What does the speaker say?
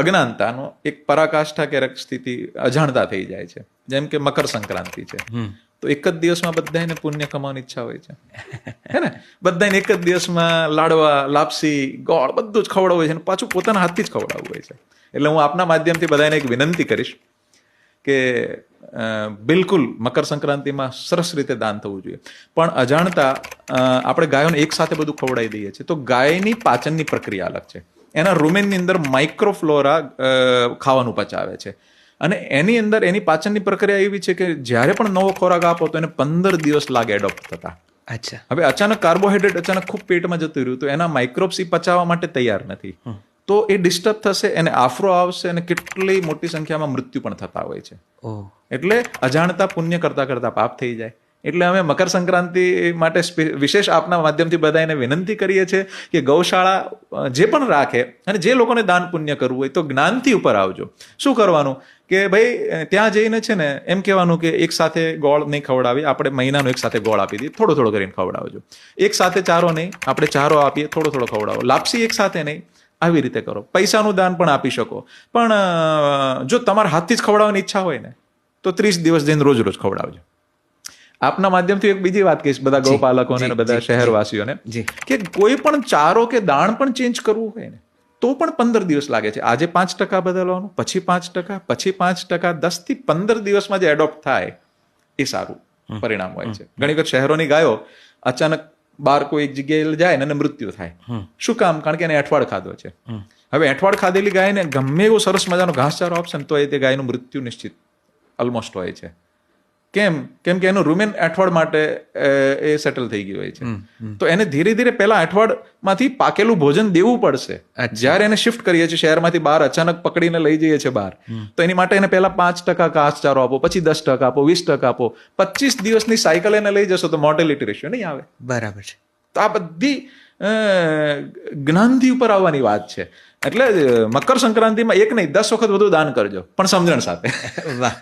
અજ્ઞાનતાનો એક પરાકાષ્ઠા કે સ્થિતિ અજાણતા થઈ જાય છે. જેમ કે મકર સંક્રાંતિ છે, તો એક જ દિવસમાં બધાને પુણ્ય કમાવાની ઈચ્છા હોય છે, હે ને? બધાને એક જ દિવસમાં લાડવા, લાપસી, ગોળ બધું જ ખવડાવવું હોય છે, અને પાછું પોતાના હાથથી જ ખવડાવવું હોય છે. એટલે હું આપના માધ્યમથી બધાને એક વિનંતી કરીશ કે બિલકુલ મકર સંક્રાંતિમાં સરસ રીતે દાન થવું જોઈએ. પણ અજાણતા આપણે ગાયોને એક સાથે બધું ખવડાવી દઈએ છીએ, તો ગાયની પાચનની પ્રક્રિયા અલગ છે. એના રૂમેનની અંદર માઇક્રોફ્લોરા ખાવાનું પચાવે છે, અને એની અંદર એની પાચનની પ્રક્રિયા એવી છે કે જ્યારે પણ નવો ખોરાક આપો તો એને 15 દિવસ લાગે એડોપ્ટ થતા. અચ્છા. હવે અચાનક કાર્બોહાઈડ્રેટ અચાનક ખૂબ પેટમાં જતું રહ્યું તો એના માઇક્રોબ્સ પચાવવા માટે તૈયાર નથી, તો એ ડિસ્ટર્બ થશે, એને આફરો આવશે, અને કેટલી મોટી સંખ્યામાં મૃત્યુ પણ થતા હોય છે. એટલે અજાણતા પુણ્ય કરતા કરતા પાપ થઈ જાય. એટલે અમે મકર સંક્રાંતિ માટે વિશેષ આપના માધ્યમથી બધાને વિનંતી કરીએ છીએ કે ગૌશાળા જે પણ રાખે અને જે લોકોને દાન પુણ્ય કરવું હોય તો જ્ઞાનથી ઉપર આવજો. શું કરવાનું કે ભાઈ ત્યાં જઈને છે ને એમ કહેવાનું કે એક સાથે ગોળ નહીં ખવડાવી, આપણે મહિનાનો એક સાથે ગોળ આપી દઈએ, થોડો થોડો કરીને ખવડાવજો. એક સાથે ચારો નહીં, આપણે ચારો આપીએ, થોડો થોડો ખવડાવો. લાપસી એક સાથે નહીં, આવી રીતે કરો. પૈસાનું દાન પણ આપી શકો, પણ જો તમારા હાથથી જ ખવડાવવાની ઈચ્છા હોય ને તો 30 દિવસ જઈને રોજ રોજ ખવડાવજો. આપના માધ્યમથી એક બીજી વાત કહીશ બધા ગૌપાલકોને અને બધા શહેરવાસીઓને કે કોઈ પણ ચારો કે દાણ પણ ચેન્જ કરવું હોય ને તો પણ 15 દિવસ લાગે છે. આજે 5% બદલવાનું, પછી 5%, પછી 5%, 10 થી 15 દિવસમાં જે એડોપ્ટ થાય એ સારું પરિણામ હોય છે. ઘણી વખત શહેરોની ગાયો અચાનક બહાર કોઈ એક જગ્યાએ જાય ને એને મૃત્યુ થાય. શું કામ? કારણ કે એને એઠવાડ ખાધો છે. હવે એઠવાડ ખાધેલી ગાયને ગમે એવો સરસ મજાનો ઘાસચારો આપશે ને તો એ તે ગાયનું મૃત્યુ નિશ્ચિત ઓલમોસ્ટ હોય છે. કેમ કે એનું રૂમેન એઠવાડ માટે એ સેટલ થઈ ગયું હોય છે. તો એને ધીરે ધીરે પહેલા એઠવાડમાંથી પાકેલું ભોજન દેવું પડશે. જ્યારે એને શિફ્ટ કરીએ છીએ શહેરમાંથી બહાર, અચાનક પકડીને લઈ જઈએ છીએ બહાર, તો એની માટે એને પહેલા 5% ઘાસચારો આપો, પછી 10% આપો, 20% આપો. 25 દિવસની સાયકલ એને લઈ જશો તો મોર્ટેલિટી રેશિયો નહીં આવે. બરાબર છે. તો આ બધી જ્ઞાનથી ઉપર આવવાની વાત છે. એટલે મકર સંક્રાંતિમાં એક નહીં 10 વખત વધુ દાન કરજો, પણ સમજણ સાથે. વાહ.